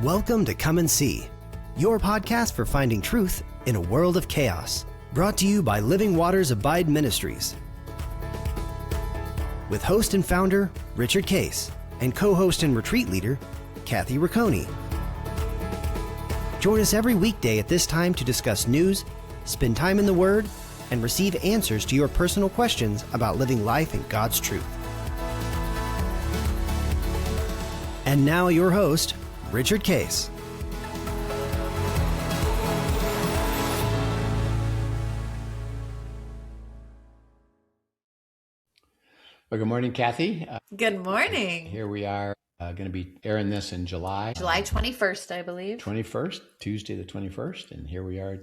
Welcome to Come and See, your podcast for finding truth in a world of chaos. Brought to you by Living Waters Abide Ministries. With host and founder, Richard Case, and co-host and retreat leader, Kathy Rocconi. Join us every weekday at this time to discuss news, spend time in the Word, and receive answers to your personal questions about living life in God's truth. And now your host, Richard Case. Well, good morning, Kathy. Good morning. Here we are going to be airing this in July. July 21st, I believe. 21st, Tuesday the 21st. And here we are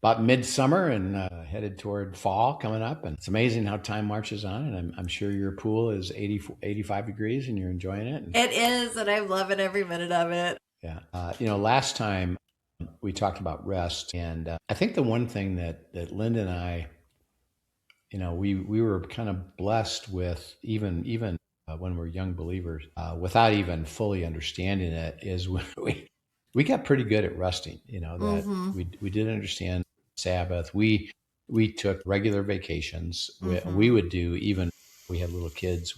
about midsummer and headed toward fall coming up. And it's amazing how time marches on. And I'm sure your pool is 85 degrees and you're enjoying it. It is, and I'm loving every minute of it. Yeah. Last time we talked about rest. And I think the one thing that Linda and I, we were kind of blessed with even when we were young believers, without even fully understanding it, is when we got pretty good at resting. That we did understand Sabbath. We took regular vacations. We would do, even we had little kids.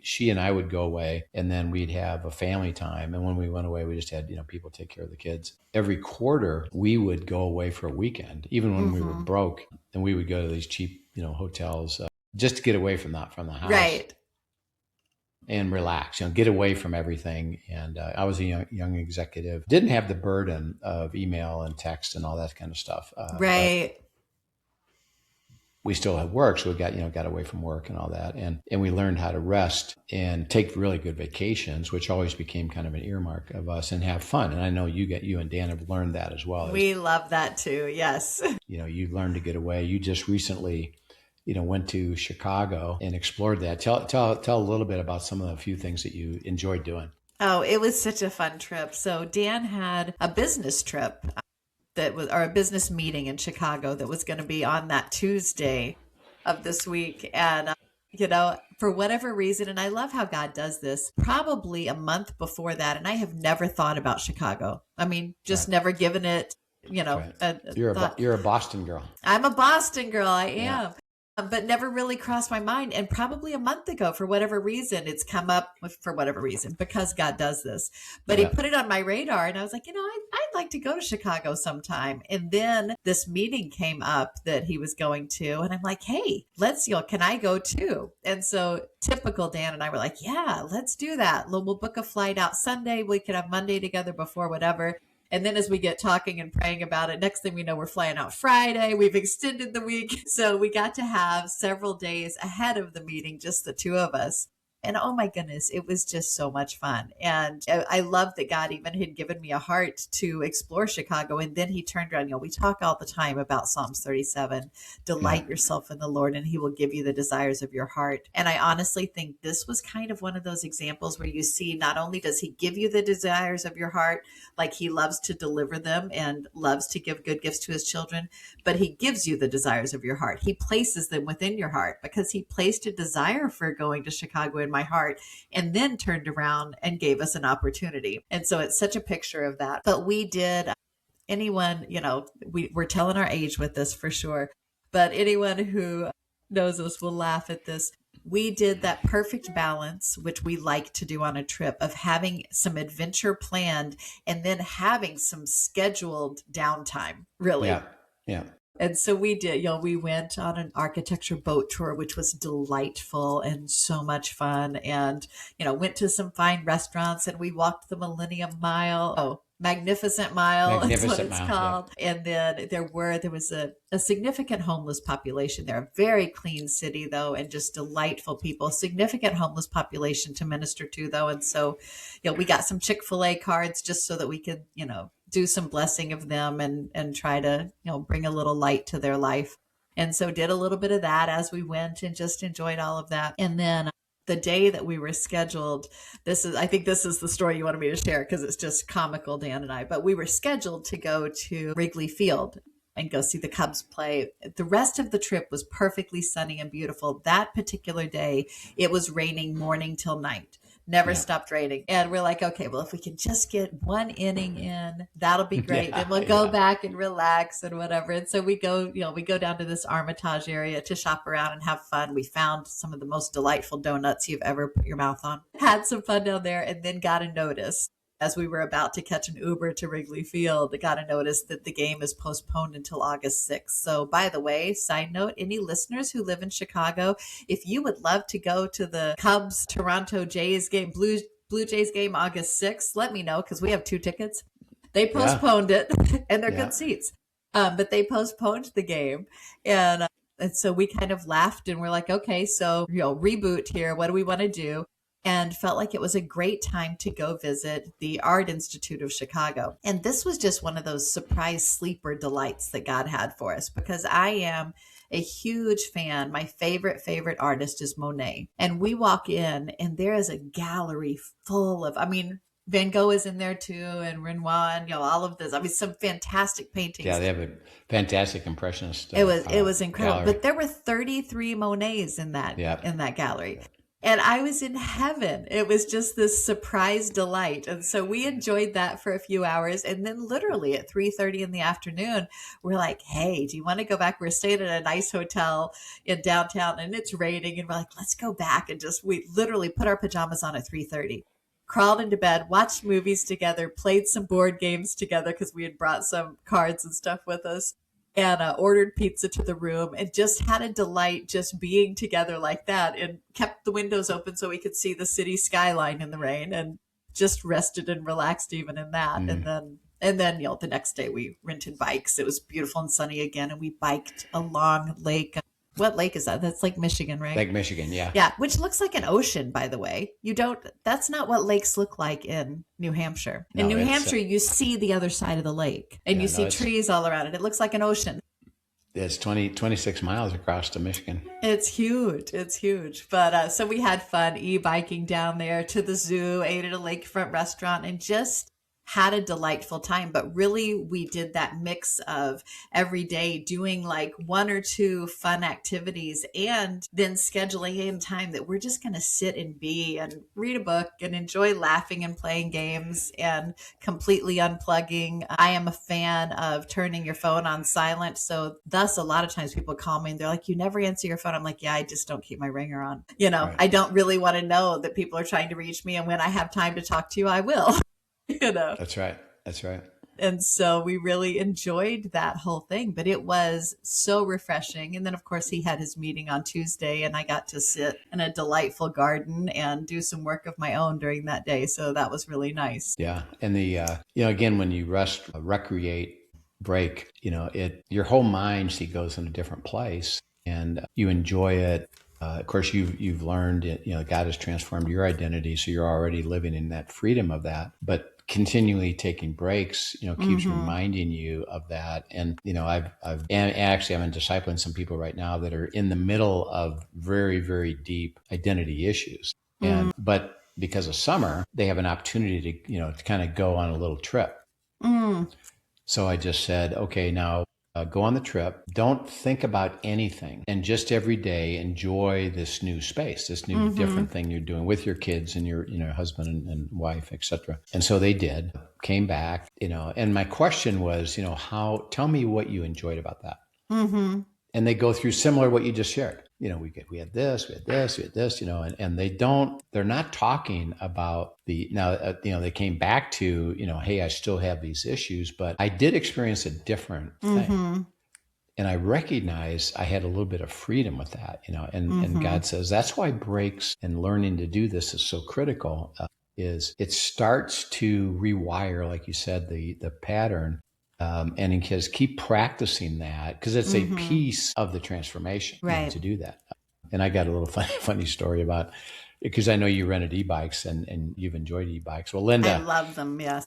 She and I would go away, and then we'd have a family time. And when we went away, we just had people take care of the kids. Every quarter, we would go away for a weekend, even when we were broke, and we would go to these cheap hotels just to get away from the house. Right. And relax, get away from everything. And I was a young executive, didn't have the burden of email and text and all that kind of stuff. Right. We still had work, so we got away from work and all that, and we learned how to rest and take really good vacations, which always became kind of an earmark of us, and have fun. And I know you and Dan have learned that as well. We love that too. Yes. You learned to get away. You just recently went to Chicago and explored that. Tell a little bit about some of the few things that you enjoyed doing. Oh, it was such a fun trip. So Dan had a business trip or a business meeting in Chicago that was going to be on that Tuesday of this week. And, for whatever reason, and I love how God does this, probably a month before that. And I have never thought about Chicago. I mean, just never given it, Right. You're a Boston girl. I'm a Boston girl. I am. Yeah. But never really crossed my mind. And probably a month ago, for whatever reason, it's come up for whatever reason, because God does this. But He put it on my radar, and I was like, I'd like to go to Chicago sometime. And then this meeting came up that he was going to, and I'm like, hey, can I go too? And so typical Dan and I were like, yeah, let's do that. We'll book a flight out Sunday. We could have Monday together before whatever. And then as we get talking and praying about it, next thing we know, we're flying out Friday. We've extended the week. So we got to have several days ahead of the meeting, just the two of us. And oh my goodness, it was just so much fun. And I love that God even had given me a heart to explore Chicago. And then He turned around, we talk all the time about Psalms 37, delight yourself in the Lord and He will give you the desires of your heart. And I honestly think this was kind of one of those examples where you see, not only does He give you the desires of your heart, like He loves to deliver them and loves to give good gifts to His children, but He gives you the desires of your heart. He places them within your heart, because He placed a desire for going to Chicago in my heart, and then turned around and gave us an opportunity. And so it's such a picture of that. But we did, we're telling our age with this for sure, but anyone who knows us will laugh at this. We did that perfect balance, which we like to do on a trip, of having some adventure planned and then having some scheduled downtime, really. Yeah. And so we did, we went on an architecture boat tour, which was delightful and so much fun. And, went to some fine restaurants, and we walked the Millennium Mile. Oh, Magnificent Mile is what it's called. Yeah. And then there was a significant homeless population there, a very clean city though, and just delightful people, significant homeless population to minister to though. And so, we got some Chick-fil-A cards just so that we could, do some blessing of them and try to, bring a little light to their life. And so did a little bit of that as we went and just enjoyed all of that. And then the day that we were scheduled, I think this is the story you wanted me to share, because it's just comical, Dan and I, but we were scheduled to go to Wrigley Field and go see the Cubs play. The rest of the trip was perfectly sunny and beautiful. That particular day, it was raining morning till night. never stopped raining. And we're like, okay, well, if we can just get one inning in, that'll be great. Then we'll go back and relax and whatever. And so we go down to this Armitage area to shop around and have fun. We found some of the most delightful donuts you've ever put your mouth on. Had some fun down there, and then got a notice as we were about to catch an Uber to Wrigley Field. Got a notice that the game is postponed until August 6th. So, by the way, side note, any listeners who live in Chicago, if you would love to go to the Cubs Toronto Jays game, Blue Jays game August 6th, let me know, because we have 2 tickets. They postponed it, and they're good seats. But they postponed the game. And so we kind of laughed, and we're like, okay, so, reboot here. What do we want to do? And felt like it was a great time to go visit the Art Institute of Chicago. And this was just one of those surprise sleeper delights that God had for us, because I am a huge fan. My favorite artist is Monet. And we walk in, and there is a gallery full of, Van Gogh is in there too, and Renoir, and all of this. Some fantastic paintings. Yeah, they have a fantastic impressionist. It was incredible. Gallery. But there were 33 Monets in that gallery. Yep. And I was in heaven. It was just this surprise delight. And so we enjoyed that for a few hours. And then literally at 3:30 in the afternoon, we're like, hey, do you want to go back? We're staying at a nice hotel in downtown, and it's raining. And we're like, let's go back. And we literally put our pajamas on at 3:30. Crawled into bed, watched movies together, played some board games together because we had brought some cards and stuff with us, and ordered pizza to the room, and just had a delight just being together like that, and kept the windows open so we could see the city skyline in the rain, and just rested and relaxed even in that. And then the next day we rented bikes. It was beautiful and sunny again, and we biked along Lake. What lake is that? That's Lake Michigan, right? Lake Michigan, yeah. Yeah, which looks like an ocean, by the way. That's not what lakes look like in New Hampshire. In New Hampshire, you see the other side of the lake, and you see trees all around it. It looks like an ocean. It's 26 miles across to Michigan. It's huge. But so we had fun e-biking down there to the zoo, ate at a lakefront restaurant, and just had a delightful time. But really, we did that mix of every day doing like 1 or 2 fun activities, and then scheduling in time that we're just going to sit and be and read a book and enjoy laughing and playing games and completely unplugging. I am a fan of turning your phone on silent. So thus, a lot of times people call me and they're like, you never answer your phone. I'm like, yeah, I just don't keep my ringer on. Right. I don't really want to know that people are trying to reach me. And when I have time to talk to you, I will. That's right. And so we really enjoyed that whole thing, but it was so refreshing. And then, of course, he had his meeting on Tuesday, and I got to sit in a delightful garden and do some work of my own during that day. So that was really nice. Yeah. And again, when you rest, recreate, break, your whole mind goes in a different place, and you enjoy it. Of course, you've learned it. God has transformed your identity, so you're already living in that freedom of that. But continually taking breaks, keeps reminding you of that. And I'm discipling some people right now that are in the middle of very, very deep identity issues, but because of summer, they have an opportunity to kind of go on a little trip. So I just said, okay, now. Go on the trip. Don't think about anything, and just every day enjoy this new space, this new different thing you're doing with your kids and your husband and wife, etc. And so they did. Came back, and my question was, tell me what you enjoyed about that. And they go through similar what you just shared. We had this, and they're not talking about they came back to, hey, I still have these issues, but I did experience a different thing. And I recognize I had a little bit of freedom with that, and God says, that's why breaks and learning to do this is so critical, is it starts to rewire, like you said, the pattern. And because keep practicing that, because it's a piece of the transformation, right, to do that. And I got a little funny story about, because I know you rented e-bikes and you've enjoyed e-bikes. Well, Linda, I love them. Yes.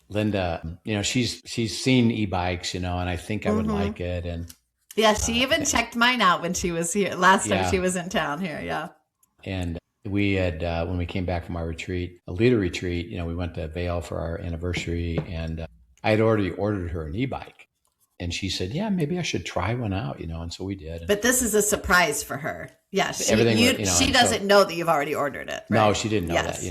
Linda, she's seen e-bikes, and I think I would like it. And yeah, she even checked mine out when she was here last time she was in town here. Yeah. And we had, when we came back from our retreat, a leader retreat, we went to Vail for our anniversary, and I had already ordered her an e-bike. And she said, yeah, maybe I should try one out, and so we did. But this is a surprise for her. Yeah, she doesn't know that you've already ordered it. Right? No, she didn't know that,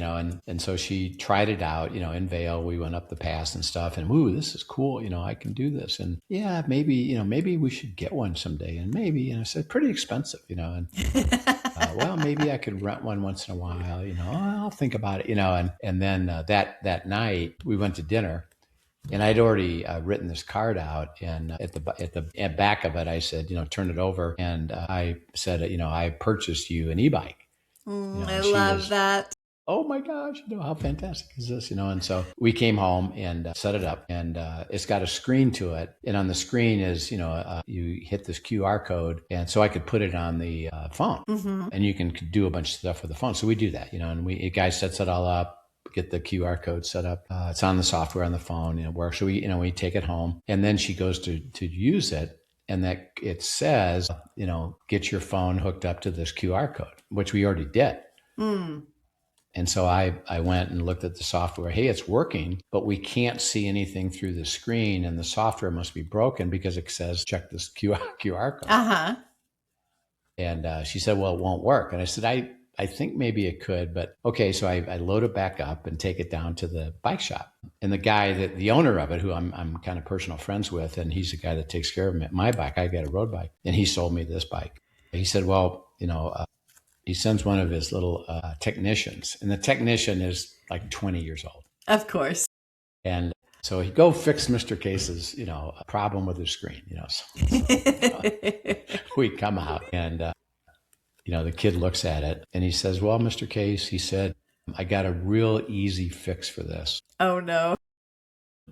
and so she tried it out, in Vail. We went up the pass and stuff, and ooh, this is cool, I can do this. And yeah, maybe we should get one someday. And maybe, I said, pretty expensive, and well, maybe I could rent one once in a while, I'll think about it, and then that night we went to dinner. And I'd already written this card out, and at the back of it, I said, turn it over. And I said, I purchased you an e-bike. I love that. Oh my gosh, how fantastic is this? And so we came home and set it up, and it's got a screen to it. And on the screen is, you hit this QR code. And so I could put it on the phone, and you can do a bunch of stuff with the phone. So we do that, and a guy sets it all up. Get the QR code set up. It's on the software on the phone, it works. So we take it home, and then she goes to use it, and that it says, get your phone hooked up to this QR code, which we already did. And so I went and looked at the software. Hey, it's working, but we can't see anything through the screen, and the software must be broken because it says check this QR code. And she said, well, it won't work. And I said, I think maybe it could, but okay. So I load it back up and take it down to the bike shop. And the guy the owner of it, who I'm kind of personal friends with, and he's the guy that takes care of my bike. I got a road bike, and he sold me this bike. He said, well, he sends one of his little technicians, and the technician is like 20 years old. Of course. And so he go fix Mr. Case's, problem with his screen, So we come out, and the kid looks at it, and he says, well, Mr. Case, he said, I got a real easy fix for this. Oh no.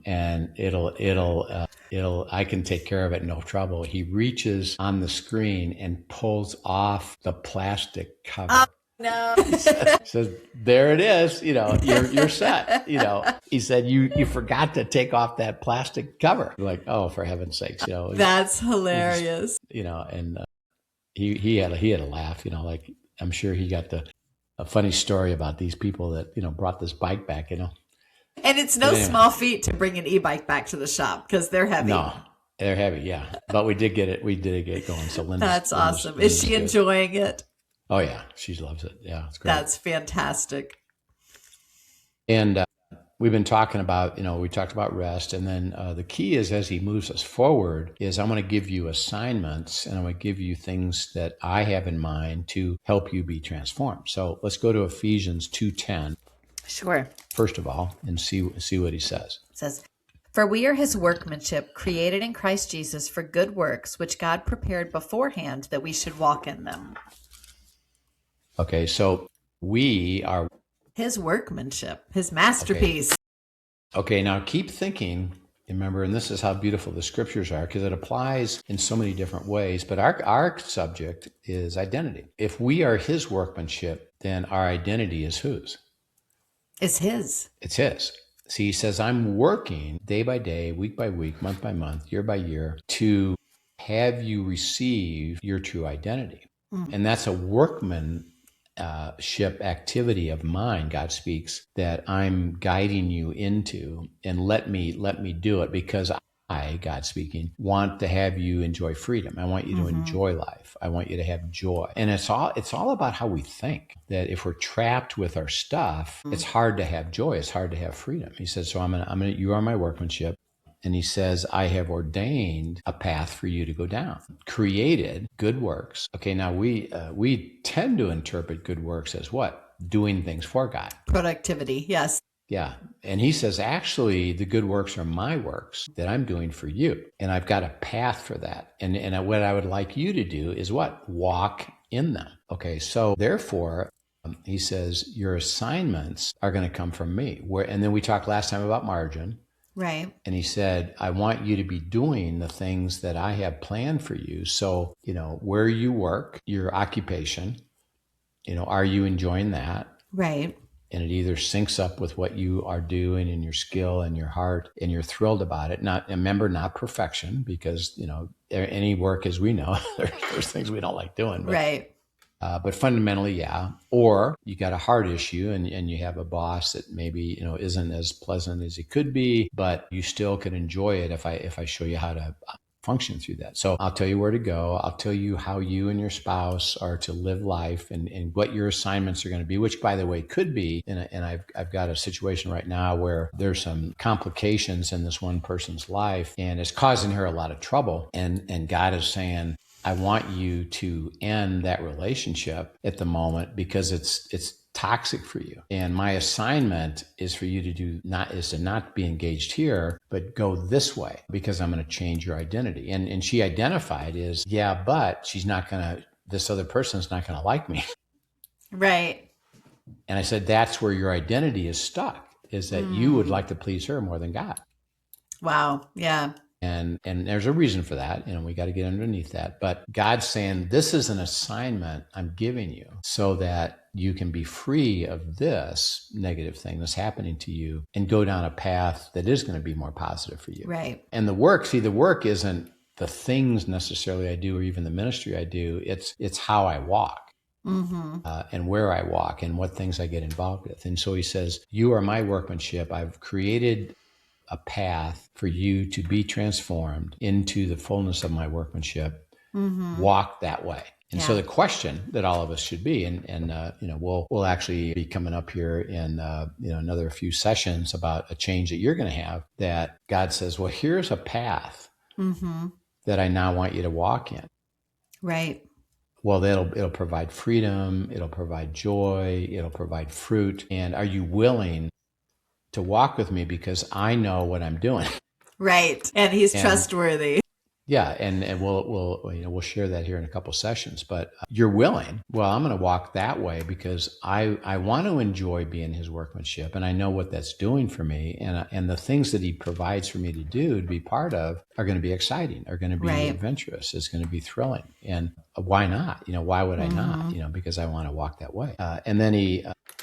And I can take care of it, no trouble. He reaches on the screen and pulls off the plastic cover. Oh no. He says, there it is, you're set. He said, you forgot to take off that plastic cover. Like, oh, for heaven's sakes, That's hilarious. And he had a laugh, like I'm sure he got a funny story about these people that, brought this bike back, And it's no small feat to bring an e-bike back to the shop because they're heavy. No, they're heavy. Yeah. But we did get it going. So that's awesome. Is she enjoying it? Oh yeah. She loves it. Yeah. It's great. That's fantastic. And, we've been talking about, we talked about rest. And then the key is, as he moves us forward, is I'm going to give you assignments, and I'm going to give you things that I have in mind to help you be transformed. So let's go to Ephesians 2:10. Sure. First of all, and see what he says. It says, for we are his workmanship, created in Christ Jesus for good works, which God prepared beforehand that we should walk in them. Okay, so we are his workmanship, his masterpiece. Okay, now keep thinking, remember, and this is how beautiful the scriptures are, because it applies in so many different ways, but our subject is identity. If we are his workmanship, then our identity is whose? It's his. It's his. See, he says, I'm working day by day, week by week, month by month, year by year, to have you receive your true identity. And that's a workmanship activity of mine, God speaks, that I'm guiding you into, and let me do it, because I, God speaking, want to have you enjoy freedom. I want you to enjoy life. I want you to have joy. And it's all about how we think, that if we're trapped with our stuff, it's hard to have joy. It's hard to have freedom. He says, so you are my workmanship. And he says, I have ordained a path for you to go down, created good works. Okay, now we tend to interpret good works as what? Doing things for God. Productivity, yes. Yeah. And he says, actually, the good works are my works that I'm doing for you. And I've got a path for that. And what I would like you to do is what? Walk in them. Okay, so therefore, he says, your assignments are going to come from me. And then we talked last time about margin. Right. And he said, I want you to be doing the things that I have planned for you. So, where you work, your occupation, are you enjoying that? Right. And it either syncs up with what you are doing and your skill and your heart, and you're thrilled about it. Not perfection, because, any work, as we know, there's things we don't like doing. But, right. But fundamentally, yeah. Or you got a heart issue, and you have a boss that maybe, isn't as pleasant as he could be, but you still can enjoy it if I show you how to function through that. So I'll tell you where to go. I'll tell you how you and your spouse are to live life and what your assignments are going to be, which, by the way, could be, and I've got a situation right now where there's some complications in this one person's life, and it's causing her a lot of trouble. And God is saying, I want you to end that relationship at the moment because it's toxic for you. And my assignment is for you to not be engaged here, but go this way because I'm going to change your identity. And she identified as, yeah, but this other person's not going to like me. Right. And I said, that's where your identity is stuck, is that you would like to please her more than God. Wow. Yeah. And there's a reason for that. We got to get underneath that. But God's saying, this is an assignment I'm giving you so that you can be free of this negative thing that's happening to you and go down a path that is going to be more positive for you. Right. And the work isn't the things necessarily I do or even the ministry I do. It's how I walk. And where I walk and what things I get involved with. And so he says, you are my workmanship. I've created a path for you to be transformed into the fullness of my workmanship. Walk that way. And so the question that all of us should be, we'll actually be coming up here in another few sessions about a change that you're going to have, that God says, well, here's a path that I now want you to walk in. Right. Well, it'll provide freedom, it'll provide joy, it'll provide fruit. And are you willing to walk with me because I know what I'm doing? Right. And he's trustworthy. Yeah, and we'll share that here in a couple sessions. But you're willing. Well, I'm going to walk that way because I want to enjoy being his workmanship, and I know what that's doing for me, and the things that he provides for me to do, to be part of, are going to be exciting, are going to be adventurous, it's going to be thrilling, and why not? Why would I not? Because I want to walk that way. And then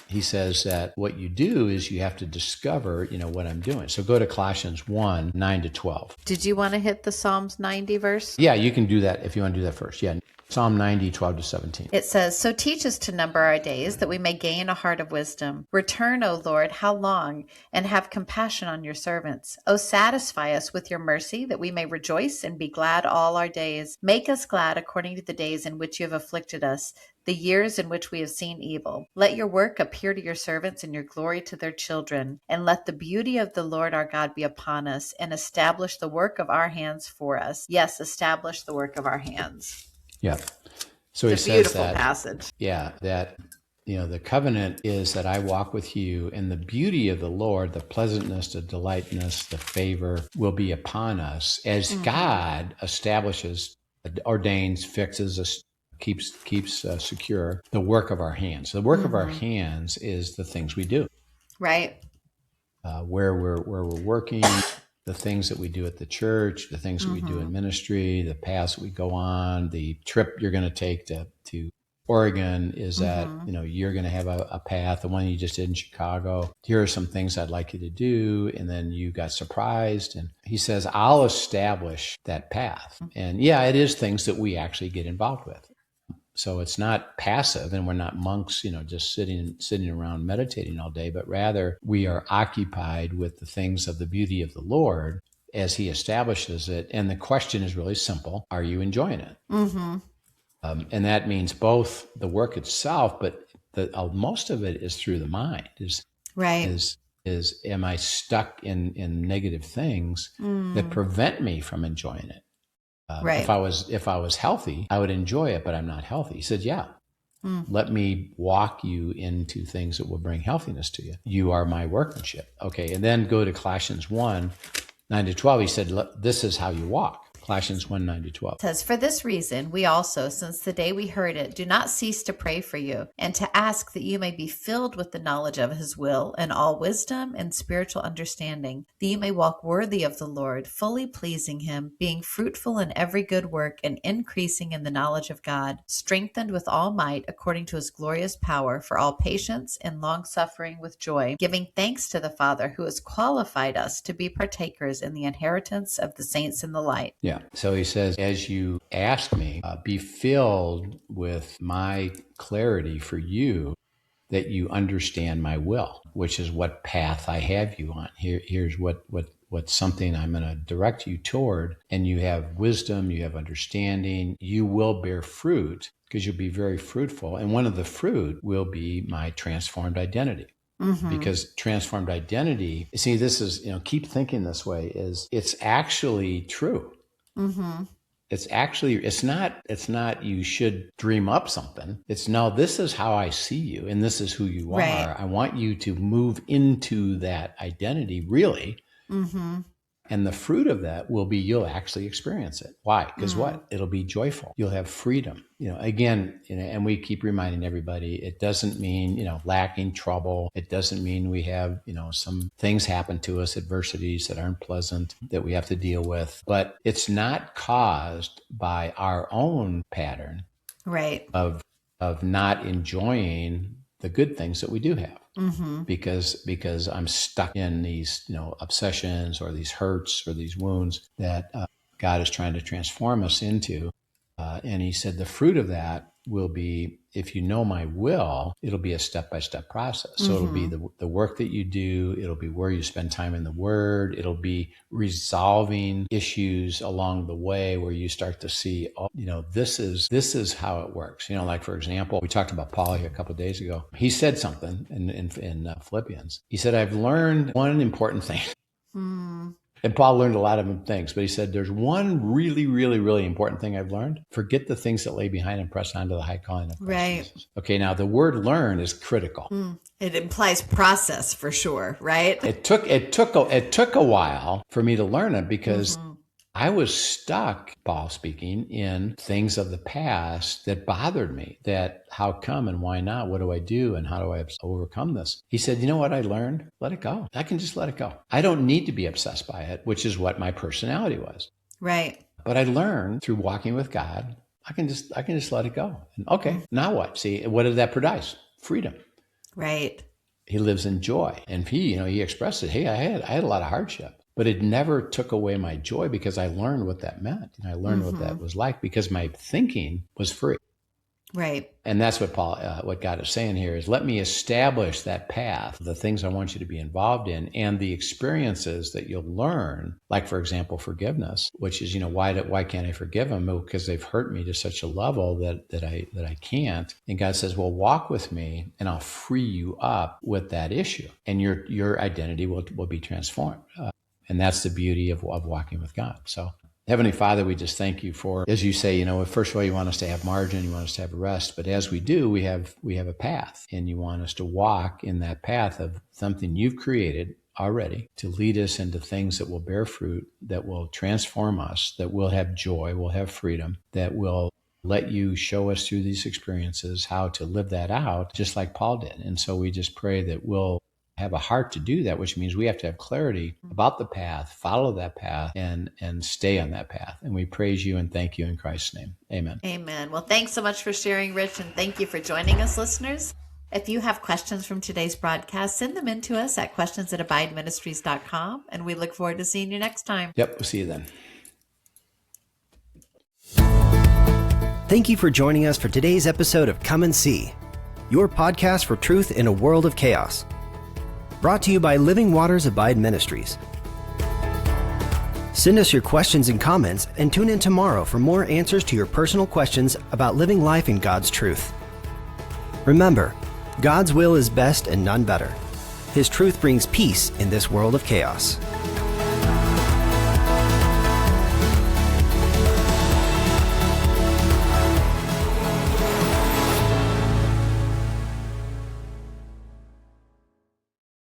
he says that what you do is you have to discover, what I'm doing. So go to Colossians 1:9-12. Did you want to hit the Psalms 90 verse? Yeah, you can do that if you want to do that first. Yeah. Psalm 90:12-17. It says, so teach us to number our days that we may gain a heart of wisdom. Return, O Lord, how long? And have compassion on your servants. O satisfy us with your mercy that we may rejoice and be glad all our days. Make us glad according to the days in which you have afflicted us, the years in which we have seen evil. Let your work appear to your servants and your glory to their children. And let the beauty of the Lord our God be upon us, and establish the work of our hands for us. Yes, establish the work of our hands. Yeah. So it's he a beautiful says that, passage. Yeah, that the covenant is that I walk with you, and the beauty of the Lord, the pleasantness, the delightness, the favor will be upon us as God establishes, ordains, fixes, keeps secure the work of our hands. The work of our hands is the things we do. Right. Where we're working, the things that we do at the church, the things that we do in ministry, the paths that we go on, the trip you're going to take to Oregon is that, you're going to have a path, the one you just did in Chicago. Here are some things I'd like you to do. And then you got surprised. And he says, I'll establish that path. And yeah, it is things that we actually get involved with. So it's not passive, and we're not monks, just sitting around meditating all day, but rather we are occupied with the things of the beauty of the Lord as he establishes it. And the question is really simple. Are you enjoying it? And that means both the work itself, but most of it is through the mind. Am I stuck in negative things that prevent me from enjoying it? If I was healthy, I would enjoy it, but I'm not healthy. He said, yeah, let me walk you into things that will bring healthiness to you. You are my workmanship. Okay. And then go to Colossians 1:9-12. He said, this is how you walk. Colossians 1:9-12. It says, for this reason, we also, since the day we heard it, do not cease to pray for you and to ask that you may be filled with the knowledge of his will and all wisdom and spiritual understanding, that you may walk worthy of the Lord, fully pleasing him, being fruitful in every good work and increasing in the knowledge of God, strengthened with all might according to his glorious power for all patience and long suffering with joy, giving thanks to the Father who has qualified us to be partakers in the inheritance of the saints in the light. Yeah. So he says, as you ask me, be filled with my clarity for you that you understand my will, which is what path I have you on. Here's what's something I'm going to direct you toward. And you have wisdom, you have understanding, you will bear fruit because you'll be very fruitful. And one of the fruit will be my transformed identity. Because transformed identity, see, this is, keep thinking this way, is it's actually true. It's not you should dream up something. It's no, this is how I see you and this is who you are. I want you to move into that identity really. And the fruit of that will be you'll actually experience it. Why? Because what? It'll be joyful. You'll have freedom. Again, and we keep reminding everybody, it doesn't mean, lacking trouble. It doesn't mean we have, some things happen to us, adversities that aren't pleasant that we have to deal with. But it's not caused by our own pattern of not enjoying the good things that we do have. Because I'm stuck in these, obsessions or these hurts or these wounds that God is trying to transform us into. And he said, the fruit of that will be, if you know my will, it'll be a step-by-step process. So it'll be the work that you do. It'll be where you spend time in the Word. It'll be resolving issues along the way where you start to see, this is how it works. Like, for example, we talked about Paul here a couple of days ago. He said something in Philippians. He said, I've learned one important thing. And Paul learned a lot of things, but he said, there's one really, really, really important thing I've learned. Forget the things that lay behind and press on to the high calling of Christ Jesus. Okay, now the word learn is critical. It implies process for sure, right? It took a while for me to learn it because I was stuck, Paul speaking, in things of the past that bothered me, that how come and why not? What do I do? And how do I overcome this? He said, you know what I learned? Let it go. I can just let it go. I don't need to be obsessed by it, which is what my personality was. Right. But I learned through walking with God, I can just let it go. And okay, now what? See, what did that produce? Freedom. Right. He lives in joy. And he expressed it. Hey, I had a lot of hardship. But it never took away my joy because I learned what that meant. And I learned what that was like because my thinking was free. Right. And that's what what God is saying here is let me establish that path, the things I want you to be involved in and the experiences that you'll learn, like, for example, forgiveness, which is, why can't I forgive them? Well, because they've hurt me to such a level that I can't. And God says, well, walk with me and I'll free you up with that issue and your identity will be transformed. And that's the beauty of walking with God. So Heavenly Father, we just thank you for, as you say, first of all, you want us to have margin, you want us to have rest. But as we do, we have a path and you want us to walk in that path of something you've created already to lead us into things that will bear fruit, that will transform us, that will have joy, will have freedom, that will let you show us through these experiences how to live that out, just like Paul did. And so we just pray that we'll have a heart to do that, which means we have to have clarity about the path, follow that path, and stay on that path. And we praise you and thank you in Christ's name. Amen. Amen. Well, thanks so much for sharing, Rich, and thank you for joining us, listeners. If you have questions from today's broadcast, send them in to us at questions@abideministries.com, and we look forward to seeing you next time. Yep, we'll see you then. Thank you for joining us for today's episode of Come and See, your podcast for truth in a world of chaos. Brought to you by Living Waters Abide Ministries. Send us your questions and comments and tune in tomorrow for more answers to your personal questions about living life in God's truth. Remember, God's will is best and none better. His truth brings peace in this world of chaos.